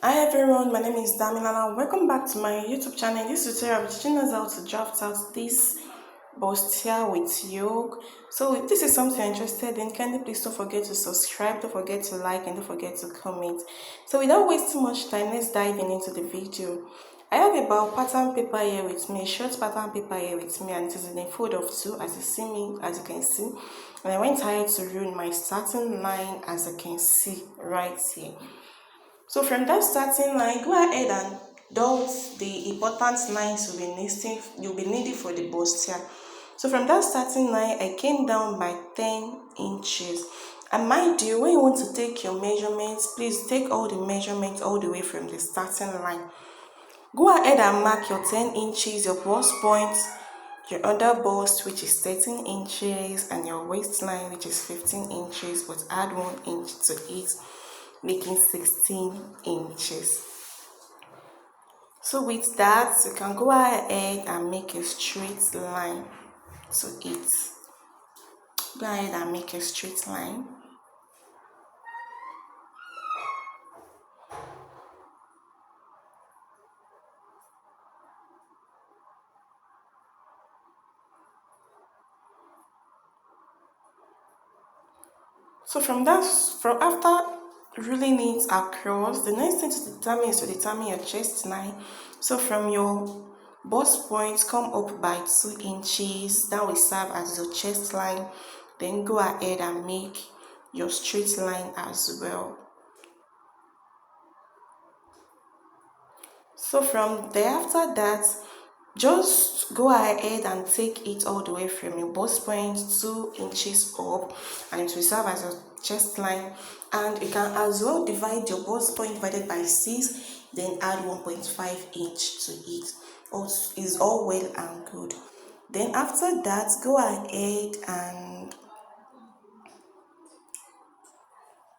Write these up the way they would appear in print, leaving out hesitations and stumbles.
Hi everyone, my name is Damilala. Welcome back to my YouTube channel. In this tutorial, I'm teaching us how to draft out this Bustier with Yoke. So if this is something you're interested in, kindly please don't forget to subscribe, don't forget to like, and don't forget to comment. So without wasting much time, let's dive into the video. I have about pattern paper here with me, short pattern paper here with me, and it is in a fold of two as you can see. And I went ahead to ruin my starting line as you can see right here. So from that starting line, go ahead and dot the important lines you'll be needing for the bustier. So from that starting line, I came down by 10 inches. And mind you, when you want to take your measurements, please take all the measurements all the way from the starting line. Go ahead and mark your 10 inches, your bust point, your under bust, which is 13 inches, and your waistline, which is 15 inches, but add 1 inch to it, making 16 inches. So with that, you can go ahead and make a straight line to it. Go ahead and make a straight line. So from after ruling it across, the next thing to determine is to determine your chest line. So from your bust point, come up by 2 inches. That will serve as your chest line. Then go ahead and make your straight line as well. So from there, after that, just go ahead and take it all the way from your bust point 2 inches up, and it will serve as your chest line. And you can as well divide your bust point divided by 6, then add 1.5 inch to it. Is all well and good. Then after that, go ahead and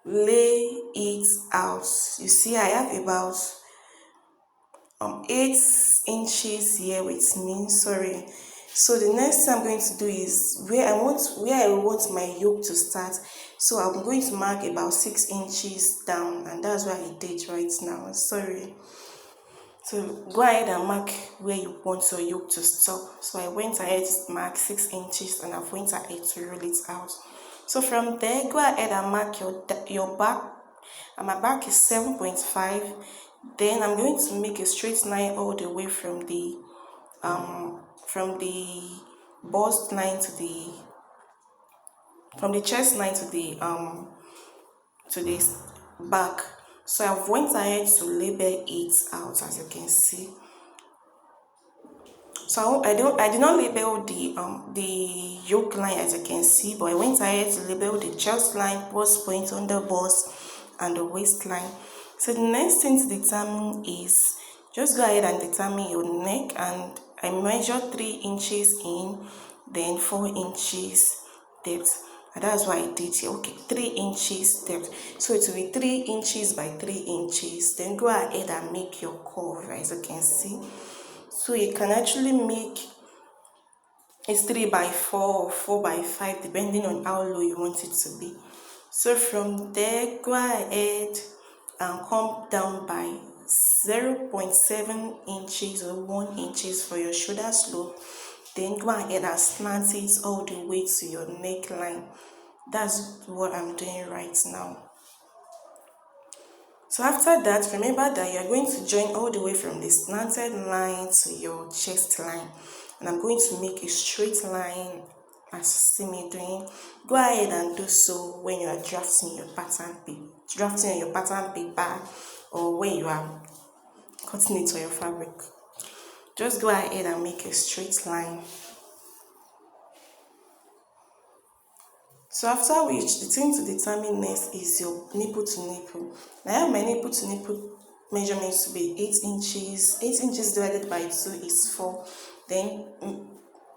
lay it out. You see, I have about 8 inches here with me. Sorry. So the next thing I'm going to do is where I want my yoke to start. So I'm going to mark about 6 inches down, and that's where I did right now. Sorry. So go ahead and mark where you want your yoke to stop. So I went ahead to mark 6 inches, and I've went ahead to roll it out. So from there, go ahead and mark your back, and my back is 7.5. Then I'm going to make a straight line all the way from the bust line to the chest line to the back. So I've went ahead to label it out as you can see. So I did not label the yoke line as you can see, but I went ahead to label the chest line, bust point, under bust, and the waistline. So the next thing to determine is just go ahead and determine your neck, and I measured 3 inches in, then 4 inches depth, and that's why I did here. Okay, 3 inches depth, so it will be 3 inches by 3 inches. Then go ahead and make your curve as you can see. So you can actually make it's 3 by 4 or 4 by 5 depending on how low you want it to be. So from there, go ahead and come down by 0.7 inches or 1 inches for your shoulder slope. Then go ahead and slant it all the way to your neckline. That's what I'm doing right now. So after that, remember that you are going to join all the way from the slanted line to your chest line, and I'm going to make a straight line as you see me doing. Go ahead and do so when you are drafting your pattern paper, or when you are cutting it on your fabric. Just go ahead and make a straight line. So after which, the thing to determine next is your nipple to nipple. Now I have my nipple to nipple measurements to be 8 inches. 8 inches divided by 2 is 4. Then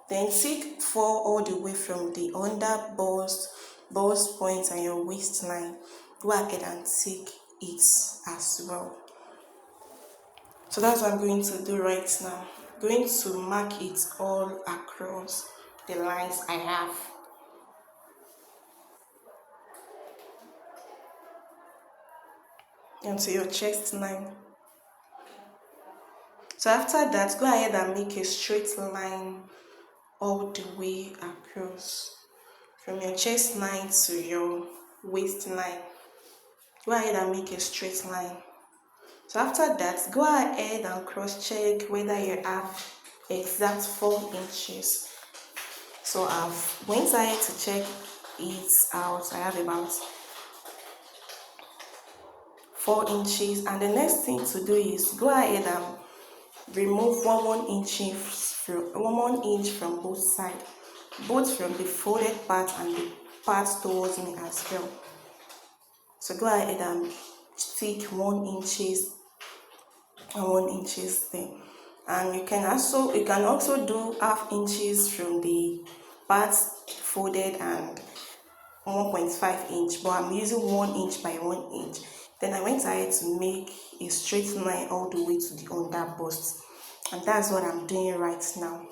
take 4 all the way from the under bust point and your waistline. Go ahead and take it as well. So that's what I'm going to do right now. I'm going to mark it all across the lines I have. onto your chest line. So after that, go ahead and make a straight line all the way across from your chest line to your waistline. Go ahead and make a straight line. So after that, go ahead and cross check whether you have exact 4 inches. So I've went ahead to check it out. I have about 4 inches, and the next thing to do is go ahead and remove 1 inch from both sides, both from the folded part and the part towards me as well. So go ahead and stick 1 inches and 1 inches there, and you can also do half inches from the parts folded and 1.5 inch, but I'm using 1 inch by 1 inch. Then I went ahead to make a straight line all the way to the under bust, and that's what I'm doing right now.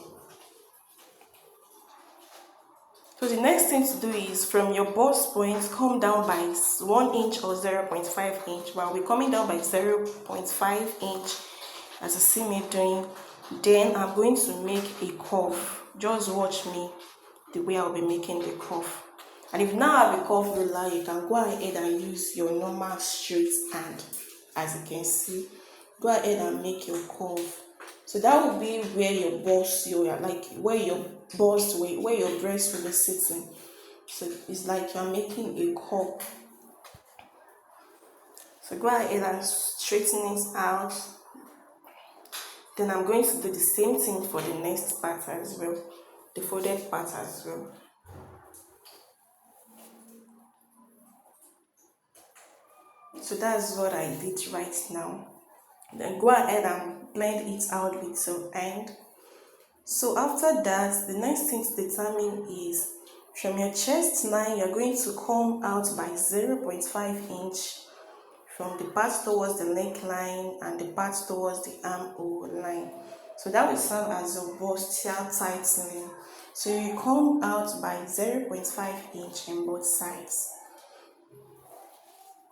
So the next thing to do is from your bust point, come down by 1 inch or 0.5 inch. While we're coming down by 0.5 inch, as you see me doing, then I'm going to make a curve. Just watch me the way I'll be making the curve. And if you now have a curve ruler, you can go ahead and use your normal straight hand. As you can see, go ahead and make your curve. So that will be where your bust, where your breast will be sitting. So it's like you're making a curve. So go ahead and straighten it out. Then I'm going to do the same thing for the next part as well, the folded part as well. So that's what I did right now. Then go ahead and blend it out with your hand. So after that, the next thing to determine is from your chest line, you're going to come out by 0.5 inch from the part towards the neckline and the part towards the armhole line. So that will serve as your bustier tightening. So you come out by 0.5 inch on both sides.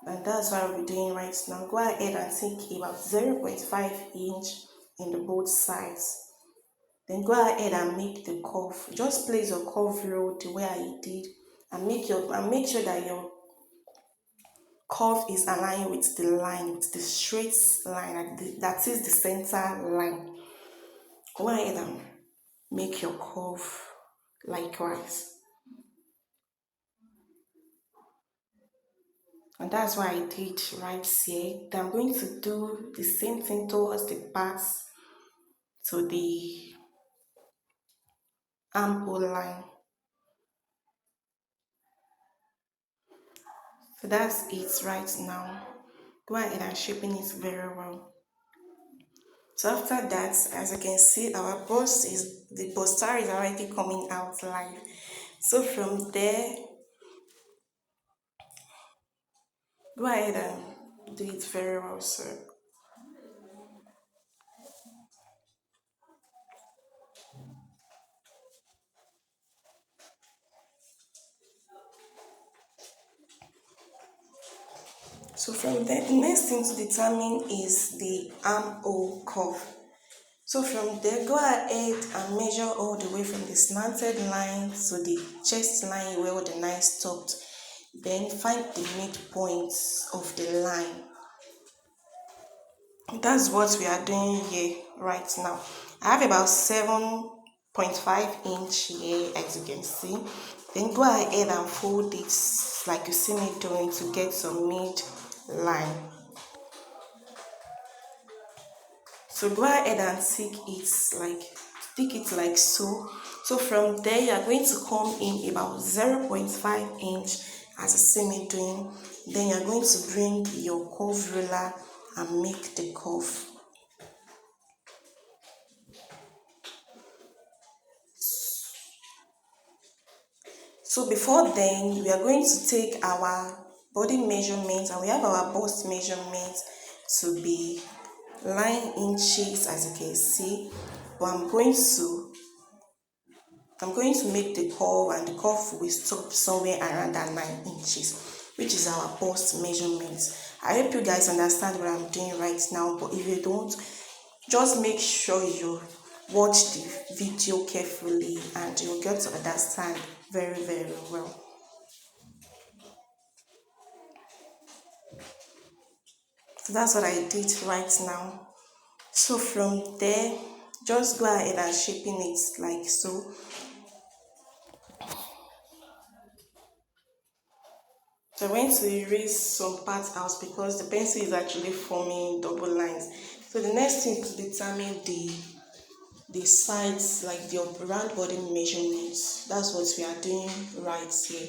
And that's what I'll be doing right now. Go ahead and take about 0.5 inch in the both sides. Then go ahead and make the curve. Just place your curve roll the way I did, and make sure that your curve is aligned with the line, with the straight line, that is the center line. Go ahead and make your curve likewise. And that's what I did right here. Then I'm going to do the same thing towards the parts to the armhole line. So that's it right now. Go ahead and shaping it very well. So after that, as you can see, our the bustier is already coming out live. So from there, go ahead and do it very well, sir. So from there, the next thing to determine is the armhole curve. So from there, go ahead and measure all the way from the slanted line to the chest line where the line stopped. Then find the midpoint of the line. That's what we are doing here right now. I have about 7.5 inch here, as you can see. Then go ahead and fold it like you see me doing to get some mid line. So go ahead and stick it like so. So from there, you are going to come in about 0.5 inch, as you see me doing. Then you are going to bring your curve ruler and make the curve. So before then, we are going to take our body measurements, and we have our bust measurements to be 9 inches, as you can see. But I'm going to make the curve, and the curve will stop somewhere around that 9 inches, which is our bust measurement. I hope you guys understand what I'm doing right now, but if you don't, just make sure you watch the video carefully and you'll get to understand very, very well. So that's what I did right now. So from there, just go ahead and shaping it like so. So I went to erase some parts out because the pencil is actually forming double lines. So the next thing is to determine the sides, like the round body measurements. That's what we are doing right here.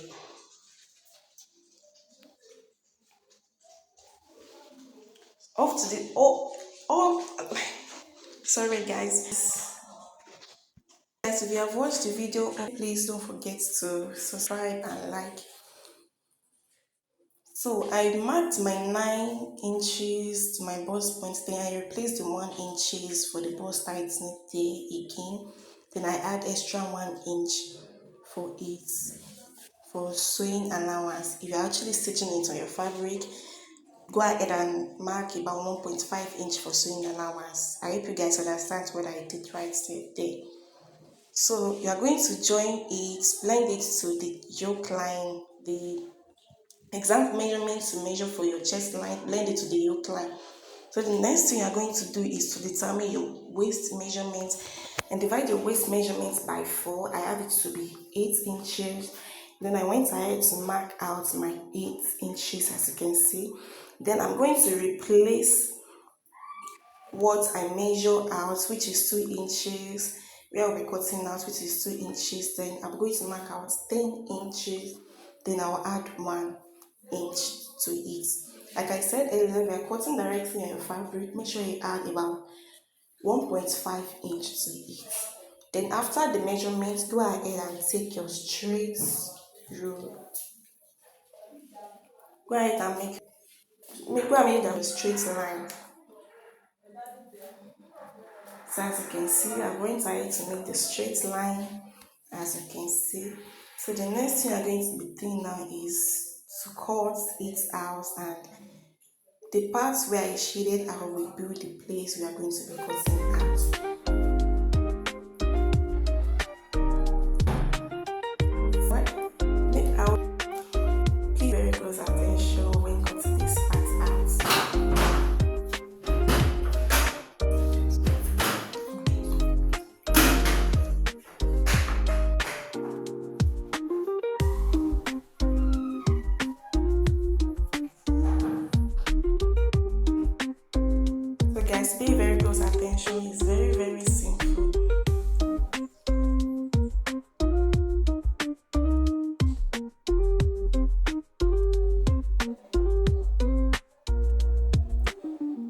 Up to the sorry guys. Guys, if you have watched the video, please don't forget to subscribe and like. So I marked my 9 inches to my bust point, then I replaced the 1 inches for the bust tightening there again. Then I add extra 1 inch for it for sewing allowance. If you're actually stitching it on your fabric, go ahead and mark about 1.5 inch for sewing allowance. I hope you guys understand what I did right there. So you are going to join it, blend it to the yoke line, the exact measurement to measure for your chest line, blend it to the yoke line. So the next thing you are going to do is to determine your waist measurement and divide your waist measurements by 4. I have it to be 8 inches. Then I went ahead to mark out my 8 inches, as you can see. Then I'm going to replace what I measure out, which is 2 inches, where I'll be cutting out, which is 2 inches. Then I'm going to mark out 10 inches. Then I'll add 1 inch to it. Like I said earlier, if you're cutting directly on your fabric, make sure you add about 1.5 inch to it. Then after the measurement, go ahead and take your straight rule. Go ahead and make a straight line. So as you can see, I'm going to make the straight line, as you can see. So the next thing I'm going to be doing now is to cut it out, and the parts where I shaded out will be the place we are going to be cutting out. I will pay very close attention when cutting this part out. So guys, pay very close attention. It's very, very simple.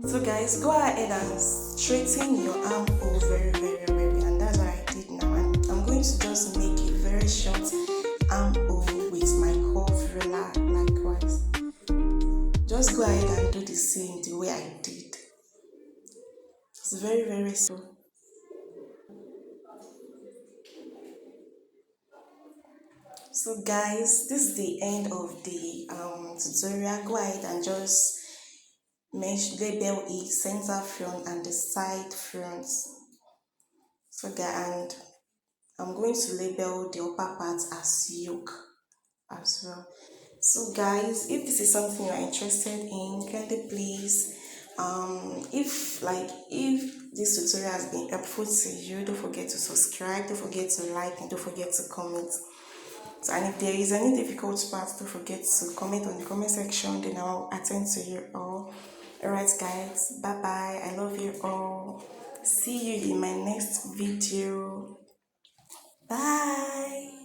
So guys, go ahead and straighten your armhole very, very, very, and that's what I did now. And I'm going to just make a very short armhole with my curve ruler likewise. Just go ahead and do the same the way I did. It's very, very simple. So guys, this is the end of the tutorial. Go ahead and just label it center front and the side fronts. So guys, and I'm going to label the upper part as yoke as well. So guys, if this is something you are interested in, kindly please if this tutorial has been helpful to you, don't forget to subscribe, don't forget to like, and don't forget to comment. So, and if there is any difficult part, don't forget to comment on the comment section, then I'll attend to you all. Alright guys, bye bye, I love you all. See you in my next video. Bye.